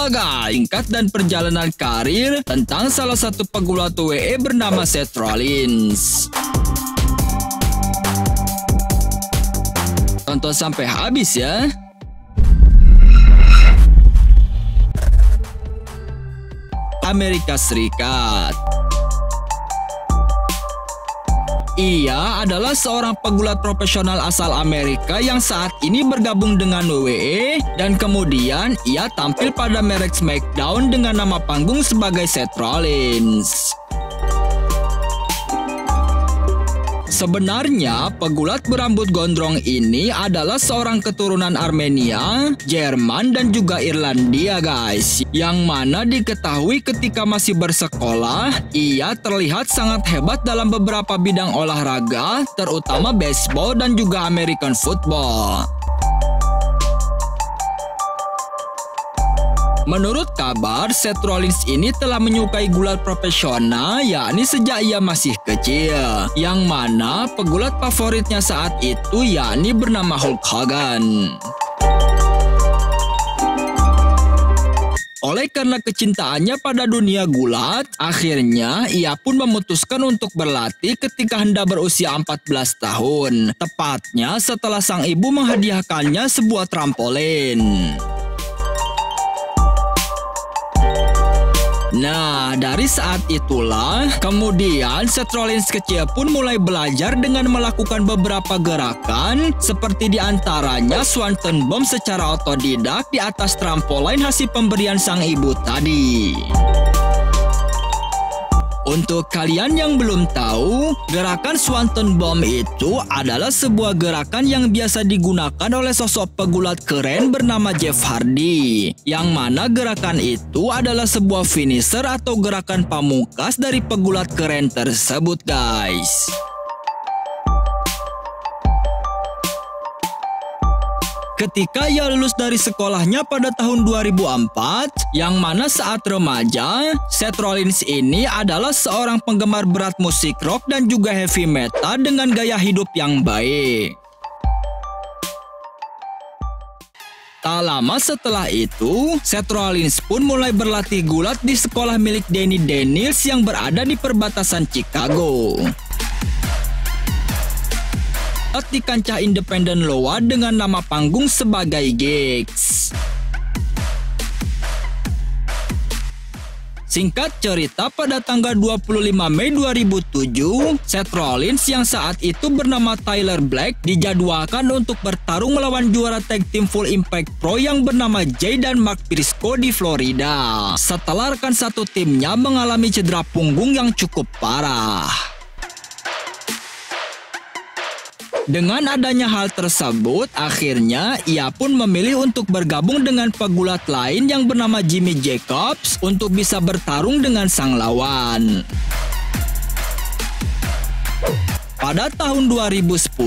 itulah guys singkat dan perjalanan karir tentang salah satu pegulat WWE bernama Seth Rollins. Tonton sampai habis ya. Amerika Serikat. Ia adalah seorang pegulat profesional asal Amerika yang saat ini bergabung dengan WWE dan kemudian ia tampil pada merek SmackDown dengan nama panggung sebagai Seth Rollins. Sebenarnya, pegulat berambut gondrong ini adalah seorang keturunan Armenia, Jerman, dan juga Irlandia guys. Yang mana diketahui ketika masih bersekolah, ia terlihat sangat hebat dalam beberapa bidang olahraga, terutama baseball dan juga American football. Menurut kabar, Seth Rollins ini telah menyukai gulat profesional yakni sejak ia masih kecil. Yang mana pegulat favoritnya saat itu yakni bernama Hulk Hogan. Oleh karena kecintaannya pada dunia gulat, akhirnya ia pun memutuskan untuk berlatih ketika hendak berusia 14 tahun. Tepatnya setelah sang ibu menghadiahkannya sebuah trampolin. Nah, dari saat itulah, kemudian Seth Rollins kecil pun mulai belajar dengan melakukan beberapa gerakan, seperti diantaranya Swanton Bomb secara otodidak di atas trampolin hasil pemberian sang ibu tadi. Untuk kalian yang belum tahu, gerakan Swanton Bomb itu adalah sebuah gerakan yang biasa digunakan oleh sosok pegulat keren bernama Jeff Hardy. Yang mana gerakan itu adalah sebuah finisher atau gerakan pamungkas dari pegulat keren tersebut guys. Ketika ia lulus dari sekolahnya pada tahun 2004, yang mana saat remaja, Seth Rollins ini adalah seorang penggemar berat musik rock dan juga heavy metal dengan gaya hidup yang baik. Tak lama setelah itu, Seth Rollins pun mulai berlatih gulat di sekolah milik Danny Daniels yang berada di perbatasan Chicago. Di kancah independen Loa dengan nama panggung sebagai Gigs. Singkat cerita, pada tanggal 25 Mei 2007, Seth Rollins yang saat itu bernama Tyler Black dijadwalkan untuk bertarung melawan juara tag team Full Impact Pro yang bernama Jay dan Mark Briscoe di Florida. Setelah rekan satu timnya mengalami cedera punggung yang cukup parah. Dengan adanya hal tersebut, akhirnya ia pun memilih untuk bergabung dengan pegulat lain yang bernama Jimmy Jacobs untuk bisa bertarung dengan sang lawan. Pada tahun 2010,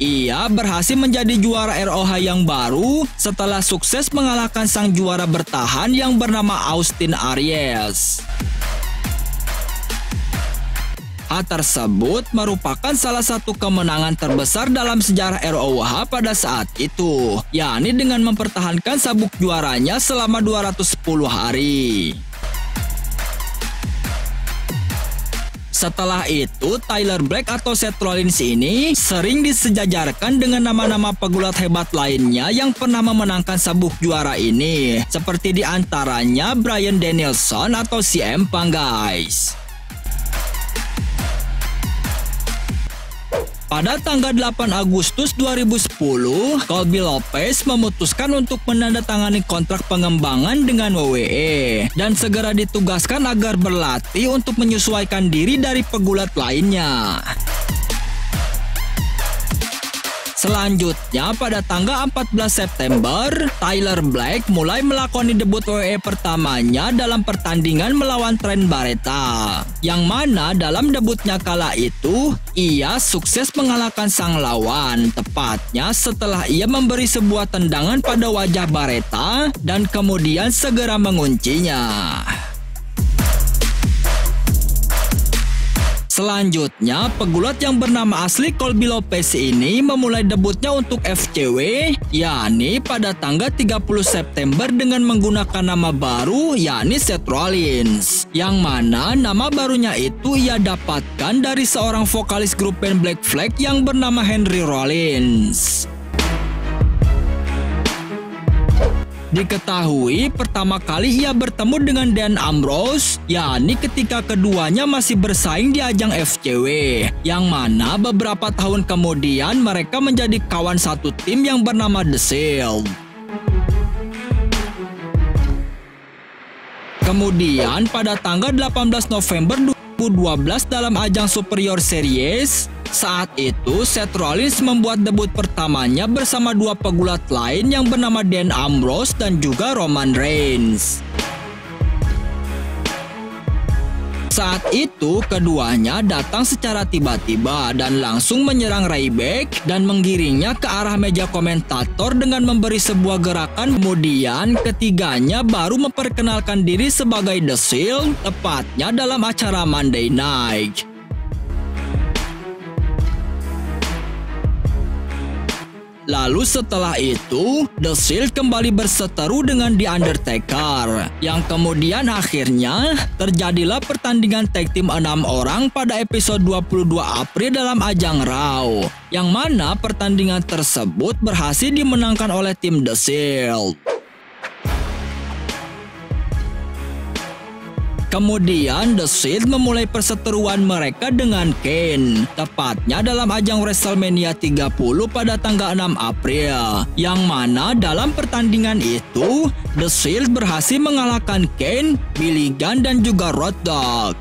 ia berhasil menjadi juara ROH yang baru setelah sukses mengalahkan sang juara bertahan yang bernama Austin Aries. Hal tersebut merupakan salah satu kemenangan terbesar dalam sejarah ROH pada saat itu, yakni dengan mempertahankan sabuk juaranya selama 210 hari. Setelah itu, Tyler Black atau Seth Rollins ini sering disejajarkan dengan nama-nama pegulat hebat lainnya yang pernah memenangkan sabuk juara ini, seperti diantaranya Bryan Danielson atau CM Punk guys. Pada tanggal 8 Agustus 2010, Colby Lopez memutuskan untuk menandatangani kontrak pengembangan dengan WWE dan segera ditugaskan agar berlatih untuk menyesuaikan diri dari pegulat lainnya. Selanjutnya, pada tanggal 14 September, Tyler Black mulai melakoni debut WWE pertamanya dalam pertandingan melawan Trent Barreta. Yang mana dalam debutnya kala itu, ia sukses mengalahkan sang lawan, tepatnya setelah ia memberi sebuah tendangan pada wajah Barreta dan kemudian segera menguncinya. Selanjutnya, pegulat yang bernama asli Colby Lopez ini memulai debutnya untuk FCW, yakni pada tanggal 30 September dengan menggunakan nama baru, yakni Seth Rollins. Yang mana nama barunya itu ia dapatkan dari seorang vokalis grup band Black Flag yang bernama Henry Rollins. Diketahui pertama kali ia bertemu dengan Dean Ambrose, yakni ketika keduanya masih bersaing di ajang FCW, yang mana beberapa tahun kemudian mereka menjadi kawan satu tim yang bernama The Shield. Kemudian pada tanggal 18 November 2012 dalam ajang Superior Series, saat itu Seth Rollins membuat debut pertamanya bersama dua pegulat lain yang bernama Dean Ambrose dan juga Roman Reigns. Saat itu keduanya datang secara tiba-tiba dan langsung menyerang Ryback dan menggiringnya ke arah meja komentator dengan memberi sebuah gerakan. Kemudian ketiganya baru memperkenalkan diri sebagai The Shield, tepatnya dalam acara Monday Night. Lalu setelah itu, The Shield kembali berseteru dengan The Undertaker, yang kemudian akhirnya terjadilah pertandingan tag team 6 orang pada episode 22 April dalam ajang Raw, yang mana pertandingan tersebut berhasil dimenangkan oleh tim The Shield. Kemudian The Shield memulai perseteruan mereka dengan Kane, tepatnya dalam ajang WrestleMania 30 pada tanggal 6 April, yang mana dalam pertandingan itu The Shield berhasil mengalahkan Kane, Billy Gunn dan juga Road Dogg.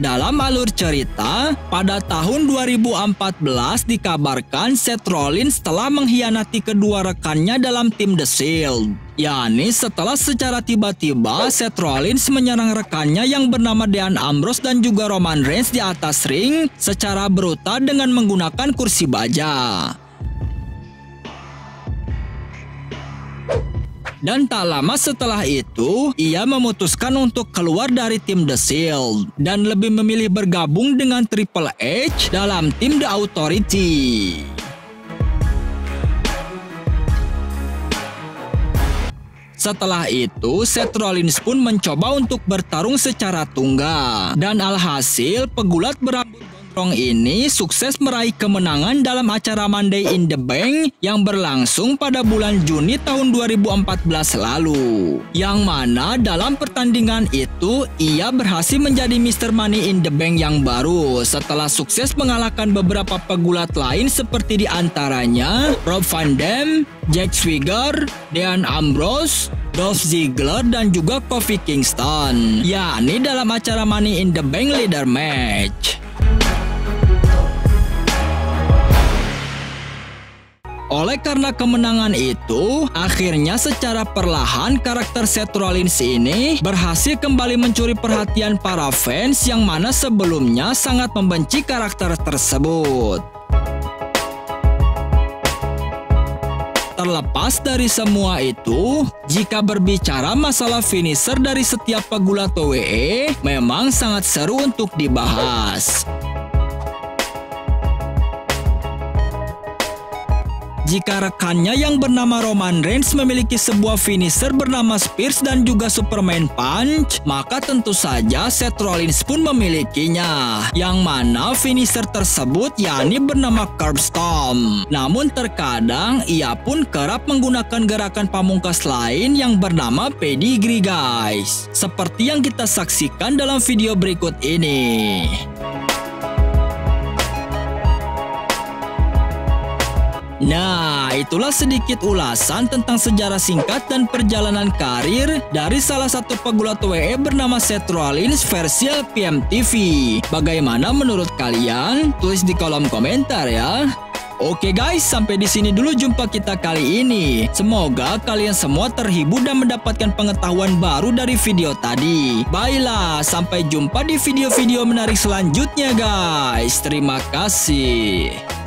Dalam alur cerita, pada tahun 2014 dikabarkan Seth Rollins telah mengkhianati kedua rekannya dalam tim The Shield. yakni setelah secara tiba-tiba Seth Rollins menyerang rekannya yang bernama Dean Ambrose dan juga Roman Reigns di atas ring secara brutal dengan menggunakan kursi baja. Dan tak lama setelah itu, ia memutuskan untuk keluar dari tim The Shield dan lebih memilih bergabung dengan Triple H dalam tim The Authority. Setelah itu, Seth Rollins pun mencoba untuk bertarung secara tunggal. Dan alhasil, pegulat berambut gondrong ini sukses meraih kemenangan dalam acara Money in the Bank yang berlangsung pada bulan Juni tahun 2014 lalu. Yang mana dalam pertandingan itu, ia berhasil menjadi Mr. Money in the Bank yang baru setelah sukses mengalahkan beberapa pegulat lain seperti diantaranya Rob Van Dam, Jack Swagger, Dean Ambrose, Dolph Ziggler dan juga Kofi Kingston, yakni dalam acara Money in the Bank Leader Match. Oleh karena kemenangan itu, akhirnya secara perlahan karakter Seth Rollins ini berhasil kembali mencuri perhatian para fans yang mana sebelumnya sangat membenci karakter tersebut. Terlepas dari semua itu, jika berbicara masalah finisher dari setiap pegulat WWE, memang sangat seru untuk dibahas. Jika rekannya yang bernama Roman Reigns memiliki sebuah finisher bernama Spears dan juga Superman Punch, maka tentu saja Seth Rollins pun memilikinya, yang mana finisher tersebut yakni bernama Curb Stomp. Namun terkadang ia pun kerap menggunakan gerakan pamungkas lain yang bernama pedigree guys, seperti yang kita saksikan dalam video berikut ini. Nah, itulah sedikit ulasan tentang sejarah singkat dan perjalanan karir dari salah satu pegulat WWE bernama Seth Rollins versi LPM TV. Bagaimana menurut kalian? Tulis di kolom komentar ya. Oke guys, sampai di sini dulu jumpa kita kali ini. Semoga kalian semua terhibur dan mendapatkan pengetahuan baru dari video tadi. Baiklah, sampai jumpa di video-video menarik selanjutnya guys. Terima kasih.